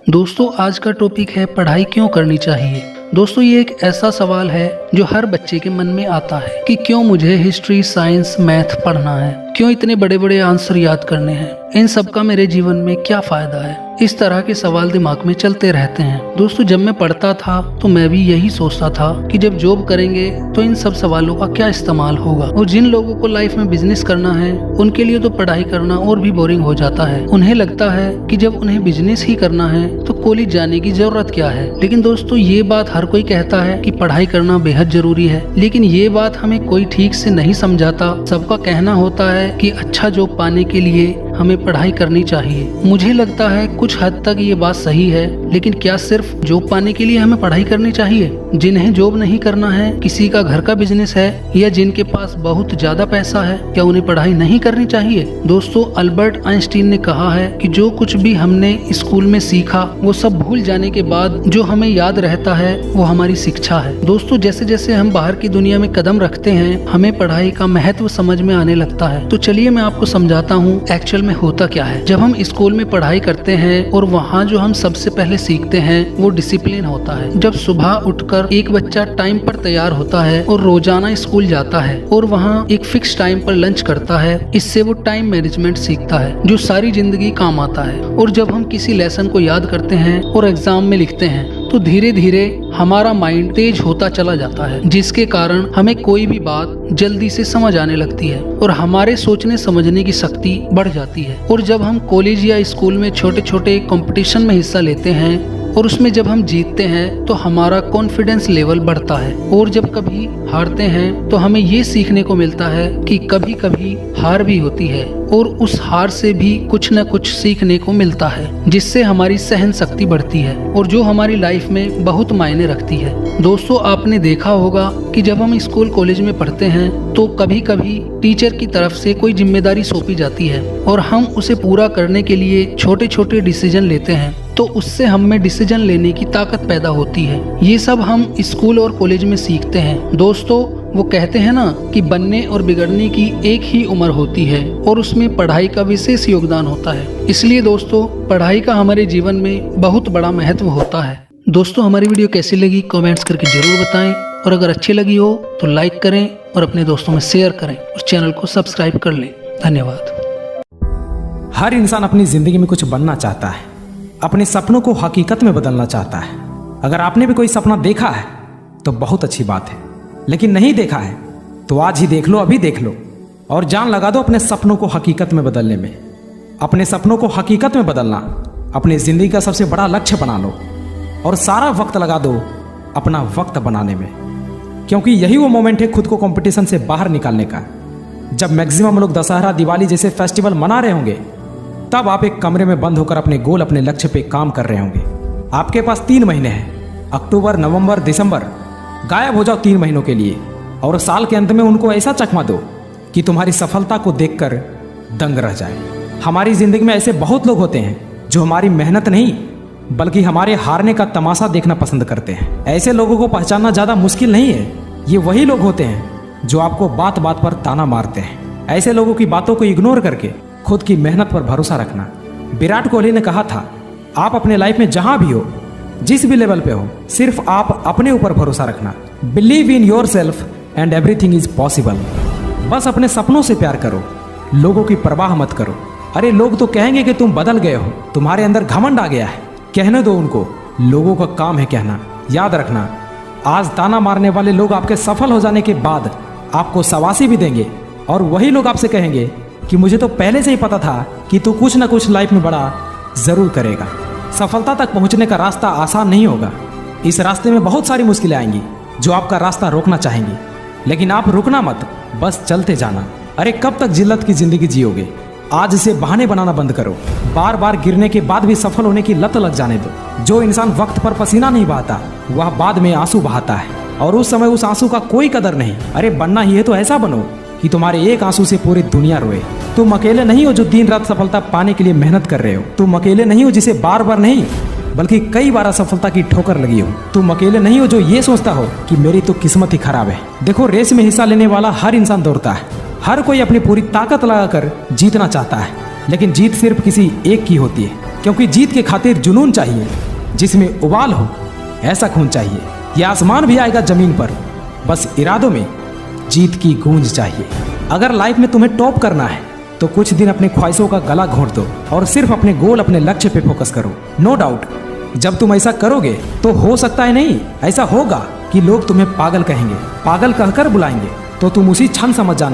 दोस्तों आज का टॉपिक है पढ़ाई क्यों करनी चाहिए। दोस्तों ये एक ऐसा सवाल है जो हर बच्चे के मन में आता है कि क्यों मुझे हिस्ट्री, साइंस, मैथ पढ़ना है, क्यों इतने बड़े बड़े आंसर याद करने हैं, इन सब का मेरे जीवन में क्या फायदा है। इस तरह के सवाल दिमाग में चलते रहते हैं। दोस्तों जब मैं पढ़ता था तो मैं भी यही सोचता था कि जब जॉब करेंगे तो इन सब सवालों का क्या इस्तेमाल होगा। और जिन लोगों को लाइफ में बिजनेस करना है उनके लिए तो पढ़ाई करना और भी बोरिंग हो जाता है। उन्हें लगता है कि जब उन्हें बिजनेस ही करना है तो कॉलेज जाने की जरूरत क्या है। लेकिन दोस्तों ये बात हर कोई कहता है कि पढ़ाई करना बेहद जरूरी है, लेकिन ये बात हमें कोई ठीक से नहीं समझाता। सबका कहना होता है कि अच्छा जॉब पाने के लिए हमें पढ़ाई करनी चाहिए। मुझे लगता है कुछ हद तक ये बात सही है, लेकिन क्या सिर्फ जॉब पाने के लिए हमें पढ़ाई करनी चाहिए? जिन्हें जॉब नहीं करना है, किसी का घर का बिजनेस है या जिनके पास बहुत ज्यादा पैसा है, क्या उन्हें पढ़ाई नहीं करनी चाहिए? दोस्तों अल्बर्ट आइंस्टीन ने कहा है कि जो कुछ भी हमने स्कूल में सीखा वो सब भूल जाने के बाद जो हमें याद रहता है वो हमारी शिक्षा है। दोस्तों जैसे जैसे हम बाहर की दुनिया में कदम रखते हैं हमें पढ़ाई का महत्व समझ में आने लगता है। तो चलिए मैं आपको समझाता हूँ एक्चुअल में होता क्या है। जब हम स्कूल में पढ़ाई करते हैं और वहाँ जो हम सबसे पहले सीखते हैं वो डिसिप्लिन होता है। जब सुबह उठकर एक बच्चा टाइम पर तैयार होता है और रोजाना स्कूल जाता है और वहाँ एक फिक्स टाइम पर लंच करता है, इससे वो टाइम मैनेजमेंट सीखता है जो सारी जिंदगी काम आता है। और जब हम किसी लेसन को याद करते हैं और एग्जाम में लिखते हैं तो धीरे धीरे हमारा माइंड तेज होता चला जाता है, जिसके कारण हमें कोई भी बात जल्दी से समझ आने लगती है और हमारे सोचने समझने की शक्ति बढ़ जाती है। और जब हम कॉलेज या स्कूल में छोटे छोटे कंपटीशन में हिस्सा लेते हैं और उसमें जब हम जीतते हैं तो हमारा कॉन्फिडेंस लेवल बढ़ता है। और जब कभी हारते हैं तो हमें ये सीखने को मिलता है कि कभी कभी हार भी होती है और उस हार से भी कुछ न कुछ सीखने को मिलता है, जिससे हमारी सहन शक्ति बढ़ती है और जो हमारी लाइफ में बहुत मायने रखती है। दोस्तों आपने देखा होगा कि जब हम स्कूल कॉलेज में पढ़ते हैं तो कभी कभी टीचर की तरफ से कोई जिम्मेदारी सौंपी जाती है और हम उसे पूरा करने के लिए छोटे छोटे डिसीजन लेते हैं, तो उससे हम में डिसीजन लेने की ताकत पैदा होती है। ये सब हम स्कूल और कॉलेज में सीखते हैं। दोस्तों वो कहते हैं ना कि बनने और बिगड़ने की एक ही उम्र होती है और उसमें पढ़ाई का विशेष योगदान होता है। इसलिए दोस्तों पढ़ाई का हमारे जीवन में बहुत बड़ा महत्व होता है। दोस्तों हमारी वीडियो कैसी लगी कमेंट्स करके जरूर बताएं, और अगर अच्छी लगी हो तो लाइक करें और अपने दोस्तों में शेयर करें और चैनल को सब्सक्राइब कर लें। धन्यवाद। हर इंसान अपनी जिंदगी में कुछ बनना चाहता है, अपने सपनों को हकीकत में बदलना चाहता है। अगर आपने भी कोई सपना देखा है तो बहुत अच्छी बात है, लेकिन नहीं देखा है तो आज ही देख लो, अभी देख लो और जान लगा दो अपने सपनों को हकीकत में बदलने में। अपने सपनों को हकीकत में बदलना अपनी जिंदगी का सबसे बड़ा लक्ष्य बना लो और सारा वक्त लगा दो अपना वक्त बनाने में, क्योंकि यही वो मोमेंट है खुद को कंपटीशन से बाहर निकालने का। जब मैक्सिमम लोग दशहरा, दिवाली जैसे फेस्टिवल मना रहे होंगे तब आप एक कमरे में बंद होकर अपने गोल, अपने लक्ष्य पे काम कर रहे होंगे। आपके पास 3 महीने हैं, अक्टूबर, नवंबर, दिसंबर। गायब हो जाओ 3 महीनों के लिए और साल के अंत में उनको ऐसा चकमा दो कि तुम्हारी सफलता को देखकर दंग रह जाए। हमारी जिंदगी में ऐसे बहुत लोग होते हैं जो हमारी मेहनत नहीं बल्कि हमारे हारने का तमाशा देखना पसंद करते हैं। ऐसे लोगों को पहचानना ज्यादा मुश्किल नहीं है। ये वही लोग होते हैं जो आपको बात बात पर ताना मारते हैं। ऐसे लोगों की बातों को इग्नोर करके खुद की मेहनत पर भरोसा रखना। विराट कोहली ने कहा था, आप अपने लाइफ में जहां भी हो, जिस भी लेवल पे हो, सिर्फ आप अपने ऊपर भरोसा रखना। Believe in your self and everything is possible. बस अपने सपनों से प्यार करो, लोगों की परवाह मत करो। अरे लोग तो कहेंगे कि तुम बदल गए हो, तुम्हारे अंदर घमंड आ गया है। कहने दो उनको, लोगों का काम है कहना। याद रखना, आज ताना मारने वाले लोग आपके सफल हो जाने के बाद आपको शाबाशी भी देंगे और वही लोग आपसे कहेंगे कि मुझे तो पहले से ही पता था कि तू कुछ ना कुछ लाइफ में बड़ा जरूर करेगा। सफलता तक पहुंचने का रास्ता आसान नहीं होगा। इस रास्ते में बहुत सारी मुश्किलें आएंगी जो आपका रास्ता रोकना चाहेंगी, लेकिन आप रुकना मत, बस चलते जाना। अरे कब तक जिल्लत की जिंदगी जियोगे? आज से बहाने बनाना बंद करो। बार बार गिरने के बाद भी सफल होने की लत लग जाने दो। जो इंसान वक्त पर पसीना नहीं बहाता वह बाद में आंसू बहाता है और उस समय उस आंसू का कोई कदर नहीं। अरे बनना ही है तो ऐसा बनो कि तुम्हारे एक आंसू से पूरी दुनिया रोए। तुम अकेले नहीं हो जो दिन रात सफलता पाने के लिए मेहनत कर रहे हो। तुम अकेले नहीं हो जिसे बार बार नहीं बल्कि कई बार असफलता की ठोकर लगी हो। तुम अकेले नहीं हो जो ये सोचता हो कि मेरी तो किस्मत ही खराब है। देखो रेस में हिस्सा लेने वाला हर इंसान दौड़ता है, हर कोई अपनी पूरी ताकत लगाकर जीतना चाहता है, लेकिन जीत सिर्फ किसी एक की होती है। क्योंकि जीत के खातिर जुनून चाहिए, जिसमें उबाल हो, ऐसा खून चाहिए। ये आसमान भी आएगा जमीन पर, बस इरादों में जीत की गूंज चाहिए। अगर लाइफ में तुम्हें टॉप करना है तो कुछ दिन अपने ख्वाहिशों का गला घोंट दो और सिर्फ अपने गोल, अपने लक्ष्य पे फोकस करो। नो डाउट, जब तुम ऐसा करोगे तो हो सकता है नहीं, ऐसा होगा कि लोग तुम्हें पागल कहेंगे, पागल कहकर बुलाएंगे, तो तुम उसी क्षण समझ जाना